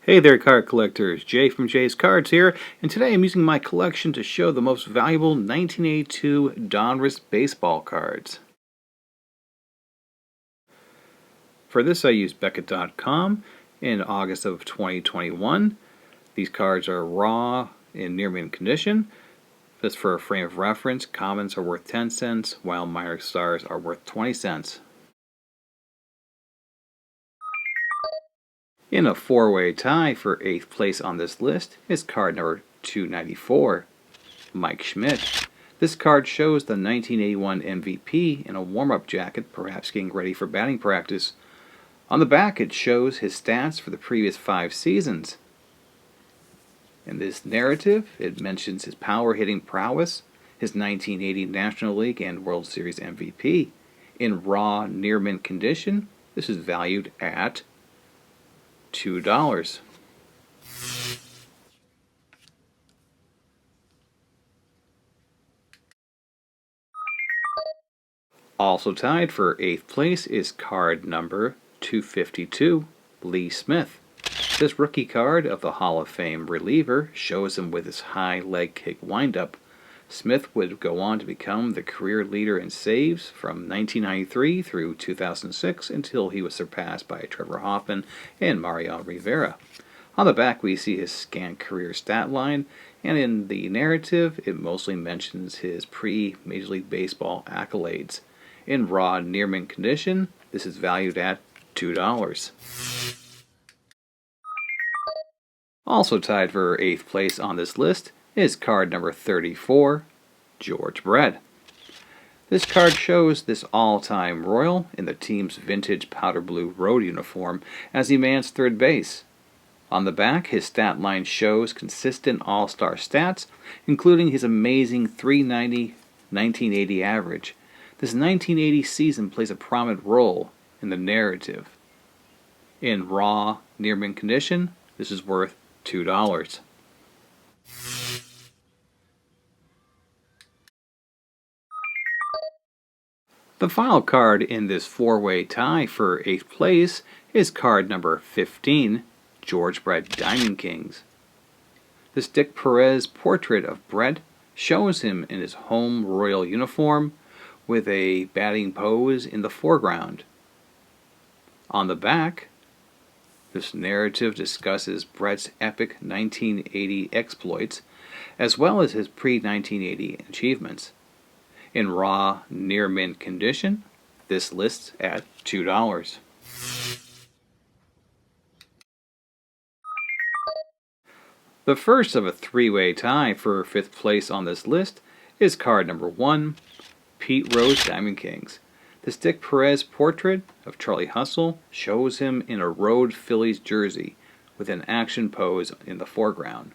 Hey there, card collectors. Jay from Jay's Cards here, and today I'm using my collection to show the most valuable 1982 Donruss baseball cards. For this I used Beckett.com in August of 2021. These cards are raw in near mint condition. Just for a frame of reference, commons are worth 10 cents, while minor stars are worth 20 cents. In a four-way tie for 8th place on this list is card number 294, Mike Schmidt. This card shows the 1981 MVP in a warm-up jacket, perhaps getting ready for batting practice. On the back it shows his stats for the previous 5 seasons. In this narrative it mentions his power-hitting prowess, his 1980 National League and World Series MVP. In raw near-mint condition, this is valued at $2. Also tied for 8th place is card number 252, Lee Smith. This rookie card of the Hall of Fame reliever shows him with his high leg kick windup. Smith would go on to become the career leader in saves from 1993 through 2006 until he was surpassed by Trevor Hoffman and Mariano Rivera. On the back we see his scant career stat line, and in the narrative it mostly mentions his pre-Major League Baseball accolades. In raw near mint condition, this is valued at $2. Also tied for 8th place on this list is card number 34, George Brett. This card shows this all-time Royal in the team's vintage powder blue road uniform as he mans third base. On the back, his stat line shows consistent all-star stats, including his amazing .390 1980 average. This 1980 season plays a prominent role in the narrative. In raw, near mint condition, this is worth $2. The final card in this four-way tie for 8th place is card number 15, George Brett Diamond Kings. This Dick Perez portrait of Brett shows him in his home Royal uniform with a batting pose in the foreground. On the back, this narrative discusses Brett's epic 1980 exploits as well as his pre-1980 achievements. In raw, near mint condition, this lists at $2. The first of a three-way tie for 5th place on this list is card number 1, Pete Rose Diamond Kings. This Dick Perez portrait of Charlie Hustle shows him in a Road Phillies jersey with an action pose in the foreground.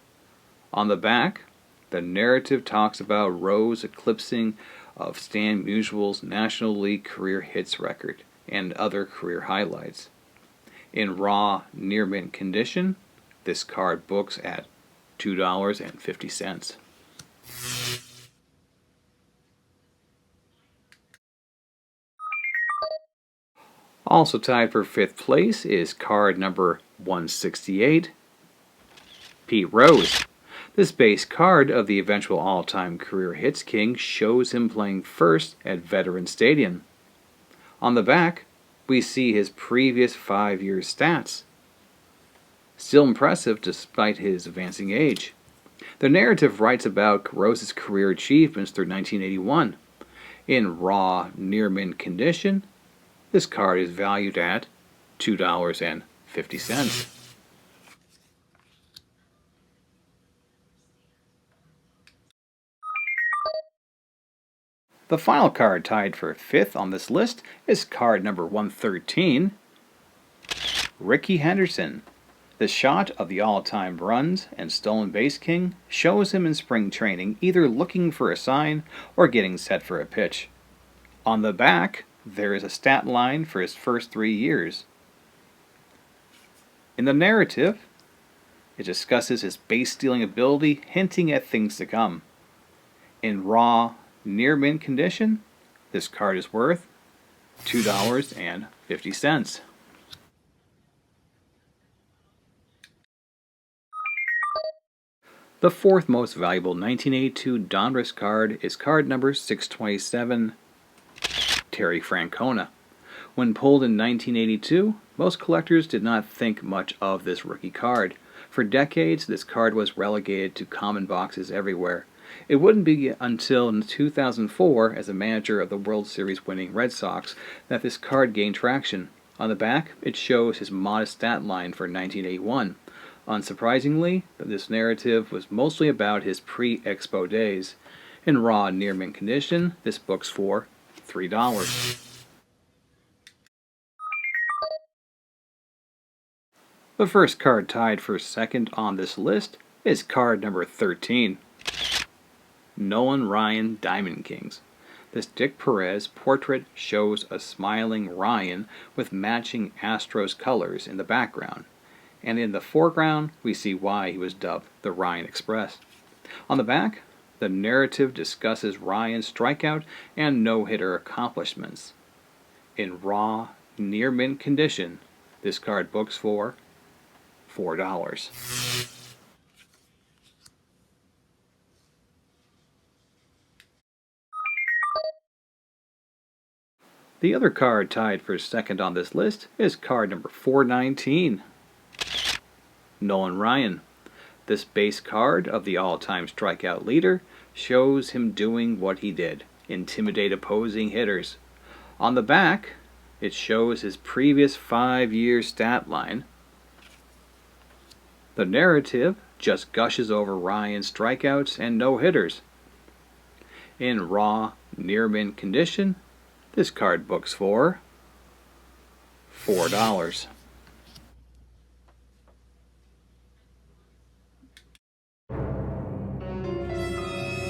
On the back, the narrative talks about Rose eclipsing of Stan Musial's National League career hits record and other career highlights. In raw, near mint condition, this card books at $2.50. Also tied for 5th place is card number 168, Pete Rose. This base card of the eventual all-time career hits king shows him playing first at Veterans Stadium. On the back, we see his previous 5-year stats. Still impressive despite his advancing age. The narrative writes about Rose's career achievements through 1981. In raw, near mint condition, this card is valued at $2.50. The final card tied for 5th on this list is card number 113, Rickey Henderson. The shot of the all-time runs and stolen base king shows him in spring training either looking for a sign or getting set for a pitch. On the back, there is a stat line for his first 3 years. In the narrative, it discusses his base-stealing ability, hinting at things to come. In raw, near mint condition, this card is worth $2.50. The fourth most valuable 1982 Donruss card is card number 627, Terry Francona. When pulled in 1982, most collectors did not think much of this rookie card. For decades, this card was relegated to common boxes everywhere. It wouldn't be until 2004, as a manager of the World Series winning Red Sox, that this card gained traction. On the back, it shows his modest stat line for 1981. Unsurprisingly, this narrative was mostly about his pre-Expo days. In raw, near-mint condition, this book's for $3. The first card tied for second on this list is card number 13, Nolan Ryan Diamond Kings. This Dick Perez portrait shows a smiling Ryan with matching Astros colors in the background, and in the foreground we see why he was dubbed the Ryan Express. On the back, the narrative discusses Ryan's strikeout and no-hitter accomplishments. In raw, near-mint condition, this card books for $4. The other card tied for second on this list is card number 419, Nolan Ryan. This base card of the all-time strikeout leader shows him doing what he did, intimidate opposing hitters. On the back, it shows his previous 5-year stat line. The narrative just gushes over Ryan's strikeouts and no-hitters. In raw, near-mint condition, this card books for $4.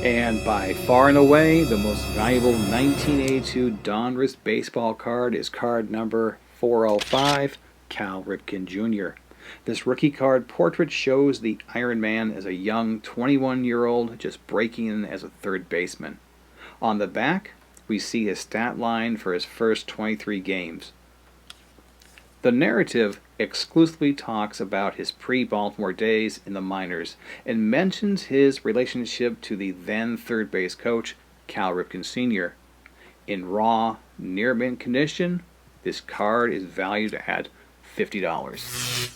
And by far and away, the most valuable 1982 Donruss baseball card is card number 405, Cal Ripken Jr. This rookie card portrait shows the Iron Man as a young 21-year-old just breaking in as a third baseman. On the back, we see his stat line for his first 23 games. The narrative exclusively talks about his pre-Baltimore days in the minors and mentions his relationship to the then third base coach, Cal Ripken Sr. In raw, near-mint condition, this card is valued at $50.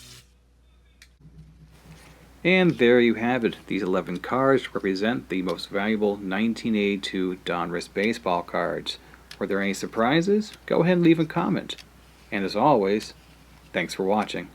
And there you have it. These 11 cards represent the most valuable 1982 Donruss baseball cards. Were there any surprises? Go ahead and leave a comment. And as always, thanks for watching.